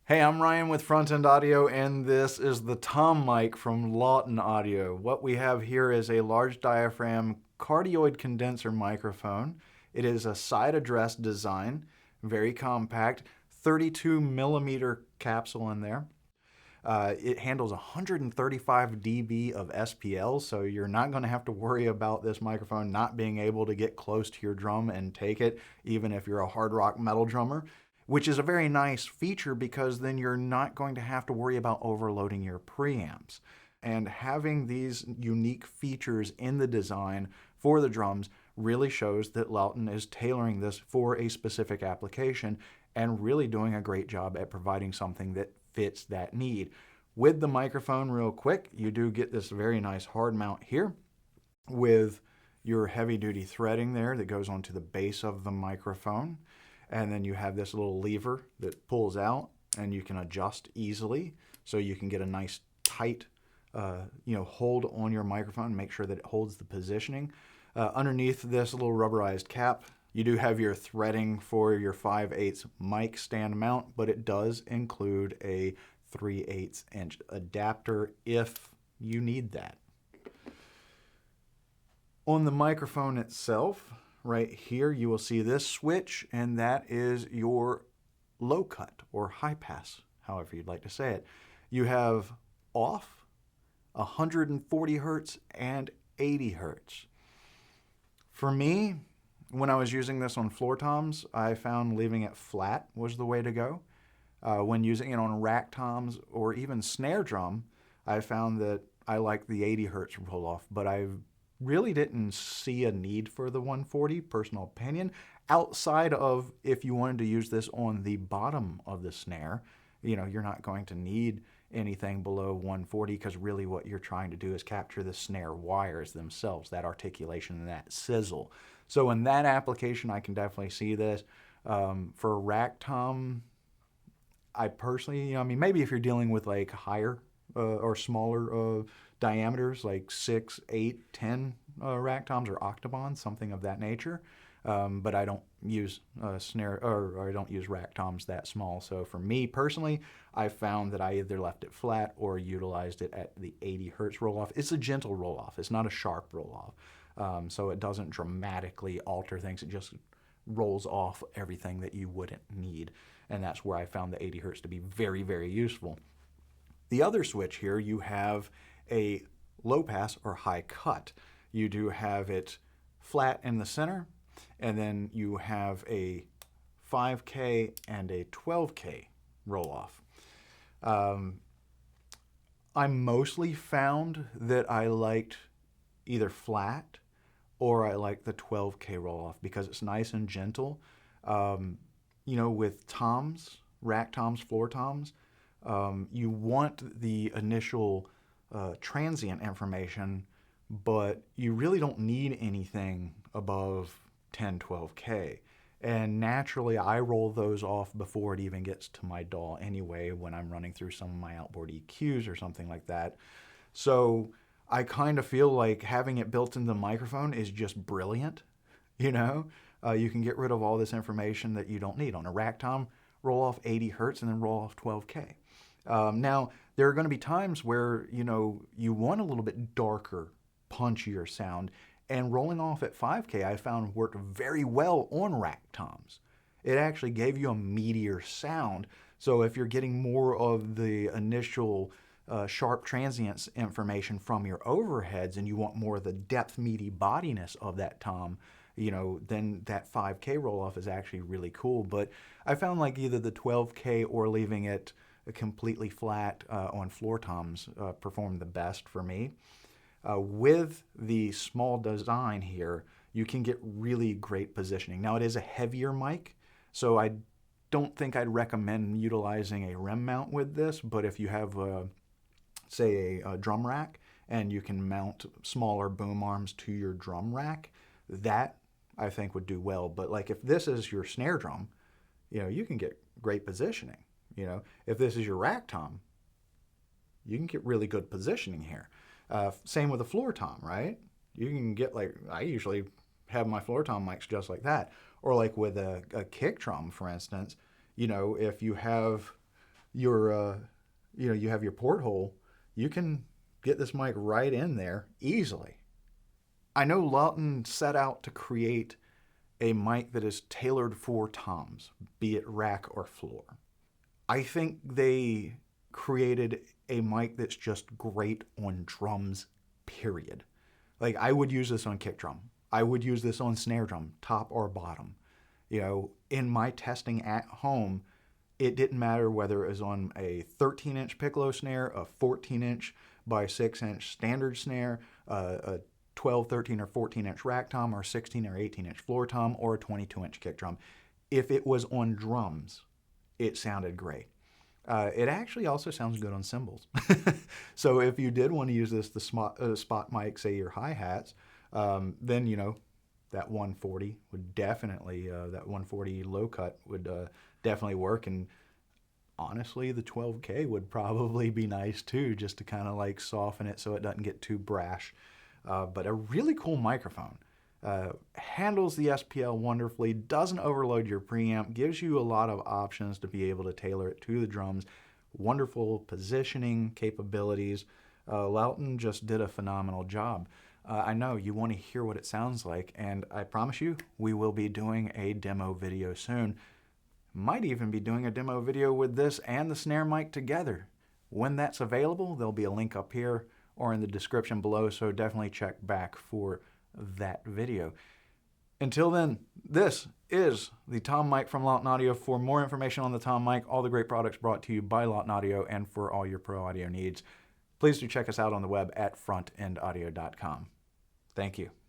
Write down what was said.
Hey, I'm Ryan with Front End Audio, and this is the Tom mic from Lauten Audio. What we have here is a large diaphragm cardioid condenser microphone. It is a side address design, very compact, 32 millimeter capsule in there. It handles 135 dB of SPL, so you're not going to have to worry about this microphone not being able to get close to your drum and take it, even if you're a hard rock metal drummer, which is a very nice feature because then you're not going to have to worry about overloading your preamps. And having these unique features in the design for the drums really shows that Lauten is tailoring this for a specific application and really doing a great job at providing something that fits that need. With the microphone, real quick, you do get this very nice hard mount here with your heavy duty threading there that goes onto the base of the microphone. And then you have this little lever that pulls out and you can adjust easily so you can get a nice tight hold on your microphone, make sure that it holds the positioning. Underneath this little rubberized cap, you do have your threading for your 5/8 mic stand mount, but it does include a 3/8 inch adapter if you need that. On the microphone itself, right here, you will see this switch, and that is your low cut or high pass, however you'd like to say it. You have off, 140 hertz, and 80 hertz. For me, when I was using this on floor toms, I found leaving it flat was the way to go. When using it on rack toms or even snare drum, I found that I like the 80 hertz roll off, but I really didn't see a need for the 140, personal opinion, outside of if you wanted to use this on the bottom of the snare. You're not going to need anything below 140 because really what you're trying to do is capture the snare wires themselves, that articulation and that sizzle. So in that application, I can definitely see this. For rack tom, I personally, maybe if you're dealing with like higher or smaller diameters, like 6, 8, 10 rack toms or octobons, something of that nature. But I don't use snare or I don't use rack toms that small. So for me personally, I found that I either left it flat or utilized it at the 80 hertz roll off. It's a gentle roll off. It's not a sharp roll off. So it doesn't dramatically alter things. It just rolls off everything that you wouldn't need. And that's where I found the 80 hertz to be very, very useful. The other switch here, you have a low pass or high cut. You do have it flat in the center, and then you have a 5K and a 12K roll off. I mostly found that I liked either flat or I like the 12K roll off because it's nice and gentle. With toms, rack toms, floor toms, you want the initial transient information, but you really don't need anything above 10, 12K. And naturally, I roll those off before it even gets to my DAW anyway when I'm running through some of my outboard EQs or something like that. So I kind of feel like having it built into the microphone is just brilliant. You can get rid of all this information that you don't need. On a rack tom, roll off 80 hertz and then roll off 12K. Now, there are going to be times where, you want a little bit darker, punchier sound, and rolling off at 5K I found worked very well on rack toms. It actually gave you a meatier sound. So if you're getting more of the initial sharp transients information from your overheads and you want more of the depth, meaty bodiness of that tom, then that 5K roll off is actually really cool. But I found like either the 12K or leaving it completely flat on floor toms performed the best for me. With the small design here, you can get really great positioning. Now it is a heavier mic, so I don't think I'd recommend utilizing a rim mount with this, but if you have, say, a drum rack and you can mount smaller boom arms to your drum rack, that I think would do well. But like if this is your snare drum, you can get great positioning. If this is your rack tom, you can get really good positioning here. Same with a floor tom, right? You can get I usually have my floor tom mics just like that. Or like with a kick drum, for instance, if you have your, you have your porthole, you can get this mic right in there easily. I know Lauten set out to create a mic that is tailored for toms, be it rack or floor. I think they created a mic that's just great on drums, period. Like, I would use this on kick drum. I would use this on snare drum, top or bottom. In my testing at home, it didn't matter whether it was on a 13-inch piccolo snare, a 14-inch by 6-inch standard snare, a 12, 13, or 14-inch rack tom, or 16 or 18-inch floor tom, or a 22-inch kick drum. If it was on drums, it sounded great. It actually also sounds good on cymbals. So if you did want to use this, the spot mic, say your hi-hats, then, that 140 would definitely, that 140 low cut would definitely work. And honestly, the 12K would probably be nice too, just to kind of like soften it so it doesn't get too brash. But a really cool microphone. Handles the SPL wonderfully, doesn't overload your preamp, gives you a lot of options to be able to tailor it to the drums. Wonderful positioning capabilities. Lauten just did a phenomenal job. I know you want to hear what it sounds like, and I promise you, we will be doing a demo video soon. Might even be doing a demo video with this and the snare mic together. When that's available, there'll be a link up here or in the description below, so definitely check back for that video. Until then, this is the Tom mic from Lauten Audio. For more information on the Tom mic, all the great products brought to you by Lauten Audio, and for all your pro audio needs, please do check us out on the web at frontendaudio.com. Thank you.